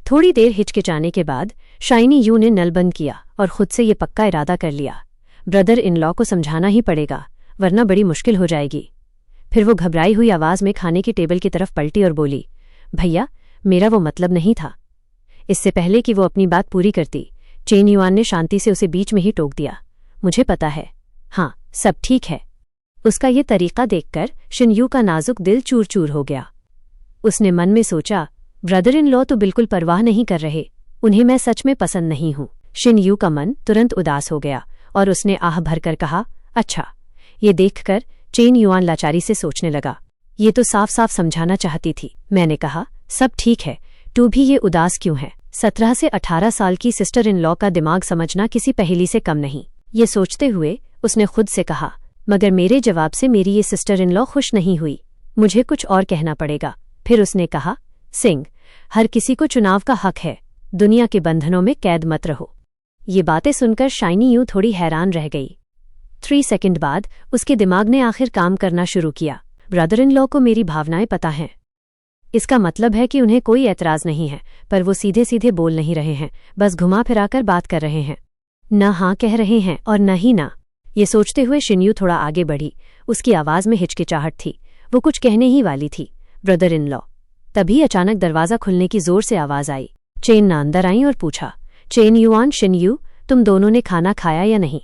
थोड़ी देर हिचकिचाने के बाद शाइनी यू ने नल बंद किया और खुद से ये पक्का इरादा कर लिया, ब्रदर इन लॉ को समझाना ही पड़ेगा वरना बड़ी मुश्किल हो जाएगी। फिर वो घबराई हुई आवाज़ में खाने की टेबल की तरफ पलटी और बोली, भैया मेरा वो मतलब नहीं था। इससे पहले कि वो अपनी बात पूरी करती, चेन युआन ने शांति से उसे बीच में ही टोक दिया, मुझे पता है, हाँ सब ठीक है। उसका ये तरीका देखकर शिनयू का नाजुक दिल चूर चूर हो गया। उसने मन में सोचा, ब्रदर इन लॉ तो बिल्कुल परवाह नहीं कर रहे, उन्हें मैं सच में पसंद नहीं हूं। शिनयू का मन तुरंत उदास हो गया और उसने आह भरकर कहा, अच्छा। ये देखकर चेन युआन लाचारी से सोचने लगा, ये तो साफ साफ समझाना चाहती थी। मैंने कहा सब ठीक है, तू भी ये उदास क्यों है। 17 से 18 साल की सिस्टर इन लॉ का दिमाग समझना किसी पहेली से कम नहीं। ये सोचते हुए उसने खुद से कहा, मगर मेरे जवाब से मेरी ये सिस्टर इन लॉ खुश नहीं हुई, मुझे कुछ और कहना पड़ेगा। फिर उसने कहा, सिंह, हर किसी को चुनाव का हक है, दुनिया के बंधनों में कैद मत रहो। ये बातें सुनकर शाइनी यूं थोड़ी हैरान रह गई। 3 सेकंड बाद उसके दिमाग ने आखिर काम करना शुरू किया। ब्रदर इन लॉ को मेरी भावनाएं पता हैं। इसका मतलब है कि उन्हें कोई एतराज नहीं है, पर वो सीधे सीधे बोल नहीं रहे हैं, बस घुमा फिराकर बात कर रहे हैं। न हाँ कह रहे हैं और न ही ना। ये सोचते हुए शिनयू थोड़ा आगे बढ़ी। उसकी आवाज़ में हिचकिचाहट थी, वो कुछ कहने ही वाली थी, ब्रदर इन लॉ। तभी अचानक दरवाज़ा खुलने की जोर से आवाज़ आई। चेन ना अंदर आई और पूछा, चेन युआन, शिनयू, तुम दोनों ने खाना खाया या नहीं।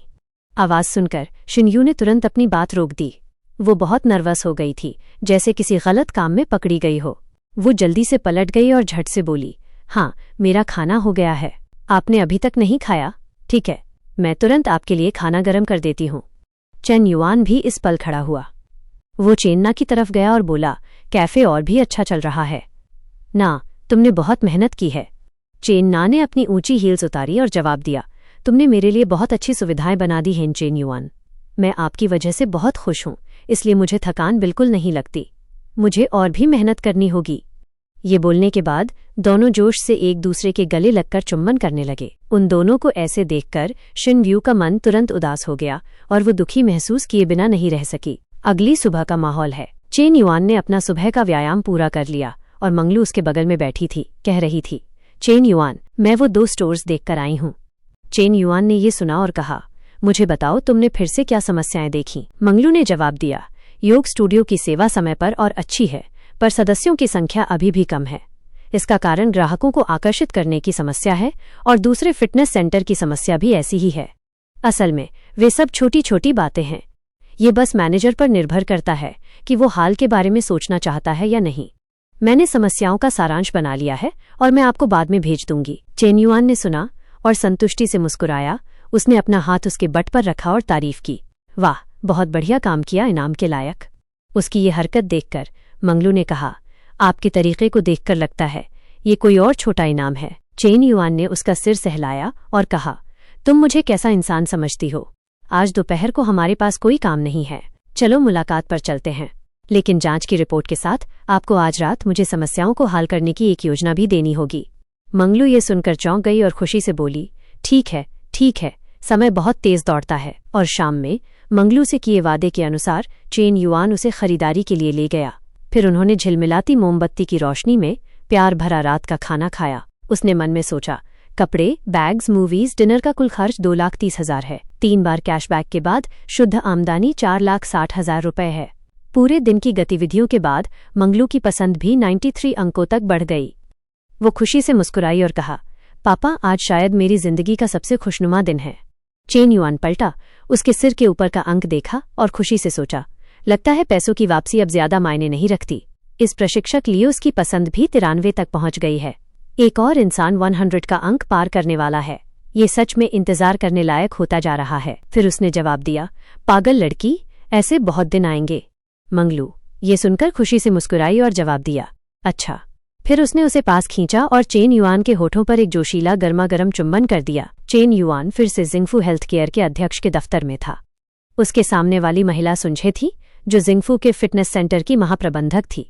आवाज़ सुनकर शिनयू ने तुरंत अपनी बात रोक दी। वो बहुत नर्वस हो गई थी, जैसे किसी गलत काम में पकड़ी गई हो। वो जल्दी से पलट गई और झट से बोली, हाँ मेरा खाना हो गया है। आपने अभी तक नहीं खाया? ठीक है, मैं तुरंत आपके लिए खाना गर्म कर देती हूँ। चेन युआन भी इस पल खड़ा हुआ। वो चेन्ना की तरफ गया और बोला, कैफ़े और भी अच्छा चल रहा है ना, तुमने बहुत मेहनत की है। चेन्ना ने अपनी ऊंची हील्स उतारी और जवाब दिया, तुमने मेरे लिए बहुत अच्छी सुविधाएं बना दी हैं चेन युआन। मैं आपकी वजह से बहुत खुश हूँ, इसलिए मुझे थकान बिल्कुल नहीं लगती। मुझे और भी मेहनत करनी होगी। ये बोलने के बाद दोनों जोश से एक दूसरे के गले लगकर चुम्बन करने लगे। उन दोनों को ऐसे देखकर शिनयू का मन तुरंत उदास हो गया और वो दुखी महसूस किए बिना नहीं रह सकी। अगली सुबह का माहौल है। चेन युआन ने अपना सुबह का व्यायाम पूरा कर लिया और मंगलू उसके बगल में बैठी थी, कह रही थी, चेन युआन, मैं वो 2 स्टोर्स देखकर आई हूँ। चेन युआन ने ये सुना और कहा, मुझे बताओ तुमने फिर से क्या समस्याएं देखीं। मंगलू ने जवाब दिया, योग स्टूडियो की सेवा समय पर और अच्छी है, पर सदस्यों की संख्या अभी भी कम है। इसका कारण ग्राहकों को आकर्षित करने की समस्या है और दूसरे फिटनेस सेंटर की समस्या भी ऐसी ही है। असल में वे सब छोटी छोटी बातें हैं। ये बस मैनेजर पर निर्भर करता है कि वो हाल के बारे में सोचना चाहता है या नहीं। मैंने समस्याओं का सारांश बना लिया है और मैं आपको बाद में भेज दूंगी। चेन युआन ने सुना और संतुष्टि से मुस्कुराया। उसने अपना हाथ उसके बट पर रखा और तारीफ की, वाह बहुत बढ़िया काम किया, इनाम के लायक। उसकी ये हरकत देखकर मंगलू ने कहा, आपके तरीके को देखकर लगता है ये कोई और छोटा इनाम है। चेन युआन ने उसका सिर सहलाया और कहा, तुम मुझे कैसा इंसान समझती हो। आज दोपहर को हमारे पास कोई काम नहीं है, चलो मुलाकात पर चलते हैं, लेकिन जांच की रिपोर्ट के साथ आपको आज रात मुझे समस्याओं को हल करने की एक योजना भी देनी होगी। मंगलू ये सुनकर चौंक गई और खुशी से बोली, ठीक है, समय बहुत तेज दौड़ता है। और शाम में मंगलू से किए वादे के अनुसार चेन युआन उसे खरीदारी के लिए ले गया। फिर उन्होंने झिलमिलाती मोमबत्ती की रोशनी में प्यार भरा रात का खाना खाया। उसने मन में सोचा, कपड़े, बैग्स, मूवीज, डिनर का कुल खर्च 2,30,000 है। 3 बार कैशबैक के बाद शुद्ध आमदनी 4,60,000 रुपये है। पूरे दिन की गतिविधियों के बाद मंगलू की पसंद भी 93 अंकों तक बढ़ गई। वो खुशी से मुस्कुराई और कहा, पापा आज शायद मेरी जिंदगी का सबसे खुशनुमा दिन है। चेन युआन पलटा, उसके सिर के ऊपर का अंक देखा और खुशी से सोचा, लगता है पैसों की वापसी अब ज्यादा मायने नहीं रखती। इस प्रशिक्षक लिए उसकी पसंद भी 93 तक पहुंच गई है। एक और इंसान 100 का अंक पार करने वाला है। ये सच में इंतजार करने लायक होता जा रहा है। फिर उसने जवाब दिया, पागल लड़की, ऐसे बहुत दिन आएंगे। मंगलू ये सुनकर खुशी से मुस्कुराई और जवाब दिया, अच्छा। फिर उसने उसे पास खींचा और चेन युआन के होठों पर एक जोशीला गर्मागर्म चुंबन कर दिया। चेन युआन फिर से जिंगफू हेल्थ केयर के अध्यक्ष के दफ्तर में था। उसके सामने वाली महिला सुंझे थी, जो जिंगफू के फिटनेस सेंटर की महाप्रबंधक थी।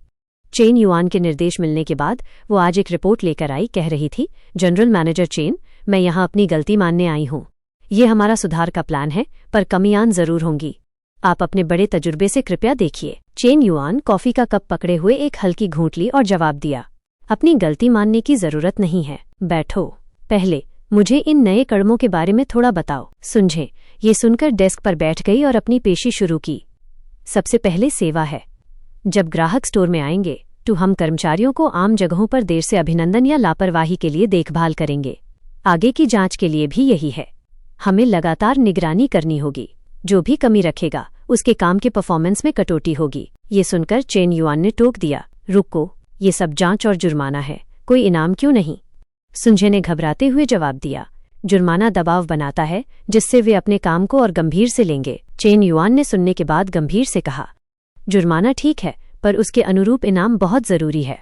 चेन युआन के निर्देश मिलने के बाद वो आज एक रिपोर्ट लेकर आई, कह रही थी, जनरल मैनेजर चेन, मैं यहाँ अपनी गलती मानने आई हूँ। ये हमारा सुधार का प्लान है, पर कमियां जरूर होंगी। आप अपने बड़े तजुर्बे से कृपया देखिए। चेन युआन कॉफी का कप पकड़े हुए एक हल्की घूंट ली और जवाब दिया, अपनी गलती मानने की जरूरत नहीं है, बैठो। पहले मुझे इन नए कदमों के बारे में थोड़ा बताओ। सुंझे ये सुनकर डेस्क पर बैठ गई और अपनी पेशी शुरू की। सबसे पहले सेवा है। जब ग्राहक स्टोर में आएंगे तो हम कर्मचारियों को आम जगहों पर देर से अभिनंदन या लापरवाही के लिए देखभाल करेंगे। आगे की जांच के लिए भी यही है। हमें लगातार निगरानी करनी होगी। जो भी कमी रखेगा उसके काम के परफॉर्मेंस में कटौती होगी। ये सुनकर चेन युआन ने टोक दिया, रुको, ये सब जांच और जुर्माना है, कोई इनाम क्यों नहीं? सुंझे ने घबराते हुए जवाब दिया, जुर्माना दबाव बनाता है जिससे वे अपने काम को और गंभीर से लेंगे। चेन युआन ने सुनने के बाद गंभीर से कहा, जुर्माना ठीक है, पर उसके अनुरूप इनाम बहुत जरूरी है।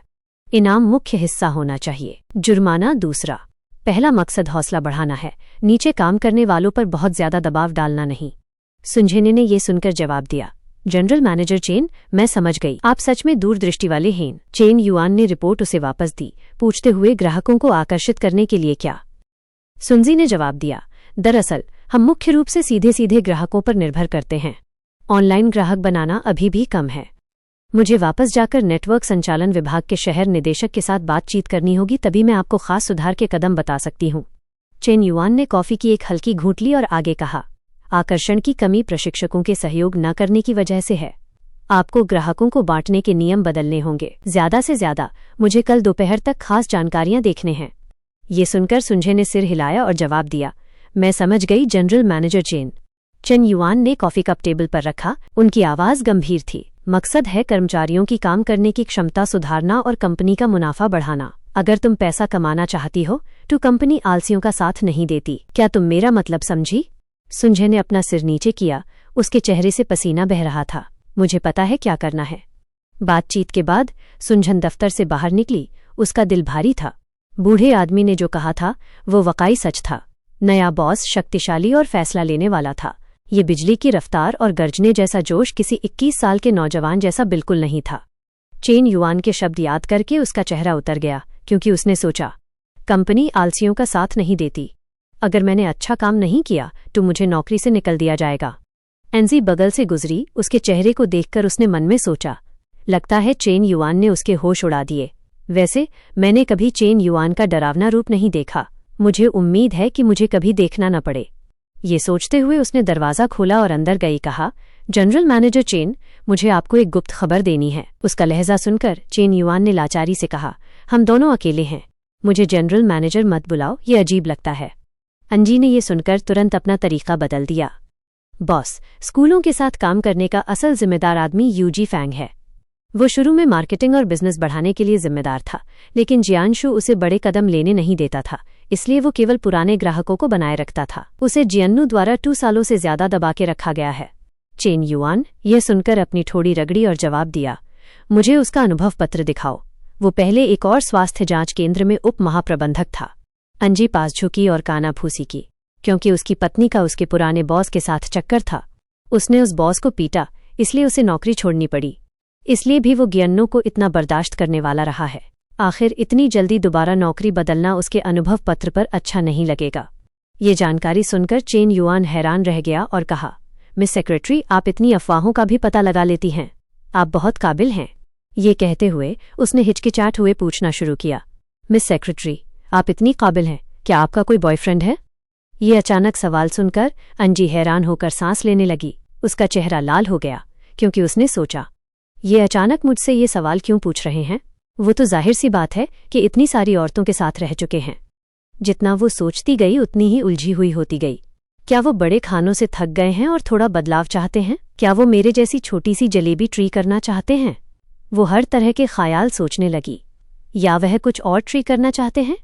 इनाम मुख्य हिस्सा होना चाहिए, जुर्माना दूसरा। पहला मकसद हौसला बढ़ाना है, नीचे काम करने वालों पर बहुत ज्यादा दबाव डालना नहीं। सुंझेने ने यह सुनकर जवाब दिया, जनरल मैनेजर चेन, मैं समझ गई, आप सच में दूरदृष्टि वाले हैं। चेन युआन ने रिपोर्ट उसे वापस दी, पूछते हुए, ग्राहकों को आकर्षित करने के लिए क्या? सुंजी ने जवाब दिया, दरअसल हम मुख्य रूप से सीधे सीधे ग्राहकों पर निर्भर करते हैं। ऑनलाइन ग्राहक बनाना अभी भी कम है। मुझे वापस जाकर नेटवर्क संचालन विभाग के शहर निदेशक के साथ बातचीत करनी होगी, तभी मैं आपको खास सुधार के कदम बता सकती हूँ। चेन युआन ने कॉफी की एक हल्की घूंट ली और आगे कहा, आकर्षण की कमी प्रशिक्षकों के सहयोग न करने की वजह से है। आपको ग्राहकों को बांटने के नियम बदलने होंगे। ज्यादा से ज्यादा मुझे कल दोपहर तक खास जानकारियां देखने हैं। ये सुनकर सुंझे ने सिर हिलाया और जवाब दिया, मैं समझ गई general manager chain. Chain yuan ने कॉफी कप टेबल पर रखा, उनकी आवाज गंभीर थी। मकसद है कर्मचारियों की काम करने की क्षमता सुधारना और कंपनी का मुनाफा बढ़ाना। अगर तुम पैसा कमाना चाहती हो तो कंपनी आलसियों का साथ नहीं देती। क्या तुम मेरा मतलब समझी? सुंझे ने अपना सिर नीचे किया, उसके चेहरे से पसीना बह रहा था। मुझे पता है क्या करना है। बातचीत के बाद सुंझन दफ्तर से बाहर निकली, उसका दिल भारी था। बूढ़े आदमी ने जो कहा था वो वाकई सच था। नया बॉस शक्तिशाली और फैसला लेने वाला था। ये बिजली की रफ्तार और गर्जने जैसा जोश किसी 21 साल के नौजवान जैसा बिल्कुल नहीं था। चेन युआन के शब्द याद करके उसका चेहरा उतर गया, क्योंकि उसने सोचा, कंपनी आलसियों का साथ नहीं देती। अगर मैंने अच्छा काम नहीं किया तो मुझे नौकरी से निकल दिया जाएगा। एनजी बगल से गुजरी, उसके चेहरे को देखकर उसने मन में सोचा, लगता है चेन युआन ने उसके होश उड़ा दिए। वैसे मैंने कभी चेन युआन का डरावना रूप नहीं देखा। मुझे उम्मीद है कि मुझे कभी देखना न पड़े। ये सोचते हुए उसने दरवाज़ा खोला और अंदर गई। कहा, जनरल मैनेजर चेन, मुझे आपको एक गुप्त खबर देनी है। उसका लहजा सुनकर चेन युआन ने लाचारी से कहा, हम दोनों अकेले हैं, मुझे जनरल मैनेजर मत बुलाओ, ये अजीब लगता है। अंजी ने ये सुनकर तुरंत अपना तरीका बदल दिया। बॉस, स्कूलों के साथ काम करने का असल जिम्मेदार आदमी यूजी फैंग है। वो शुरू में मार्केटिंग और बिजनेस बढ़ाने के लिए जिम्मेदार था, लेकिन जियानशु उसे बड़े कदम लेने नहीं देता था, इसलिए वो केवल पुराने ग्राहकों को बनाए रखता था। उसे जियन्नू द्वारा 2 सालों से ज्यादा दबा के रखा गया है। चेन युआन यह सुनकर अपनी ठोड़ी रगड़ी और जवाब दिया, मुझे उसका अनुभव पत्र दिखाओ। वो पहले एक और स्वास्थ्य जांच केंद्र में उप महाप्रबंधक था। अंजी पास झुकी और काना फूसी की, क्योंकि उसकी पत्नी का उसके पुराने बॉस के साथ चक्कर था। उसने उस बॉस को पीटा, इसलिए उसे नौकरी छोड़नी पड़ी। इसलिए भी वो गियन्नो को इतना बर्दाश्त करने वाला रहा है। आखिर इतनी जल्दी दोबारा नौकरी बदलना उसके अनुभव पत्र पर अच्छा नहीं लगेगा। ये जानकारी सुनकर चेन युआन हैरान रह गया और कहा, मिस सेक्रेटरी, आप इतनी अफवाहों का भी पता लगा लेती हैं। आप बहुत काबिल हैं। ये कहते हुए उसने हिचकिचाहट हुए पूछना शुरू किया, मिस सेक्रेटरी, आप इतनी काबिल हैं, क्या आपका कोई बॉयफ्रेंड है? ये अचानक सवाल सुनकर अंजी हैरान होकर सांस लेने लगी। उसका चेहरा लाल हो गया, क्योंकि उसने सोचा, ये अचानक मुझसे ये सवाल क्यों पूछ रहे हैं? वो तो जाहिर सी बात है कि इतनी सारी औरतों के साथ रह चुके हैं। जितना वो सोचती गई उतनी ही उलझी हुई होती गई। क्या वो बड़े खानों से थक गए हैं और थोड़ा बदलाव चाहते हैं? क्या वो मेरे जैसी छोटी सी जलेबी ट्री करना चाहते हैं? वो हर तरह के ख्याल सोचने लगी। या वह कुछ और ट्री करना चाहते हैं?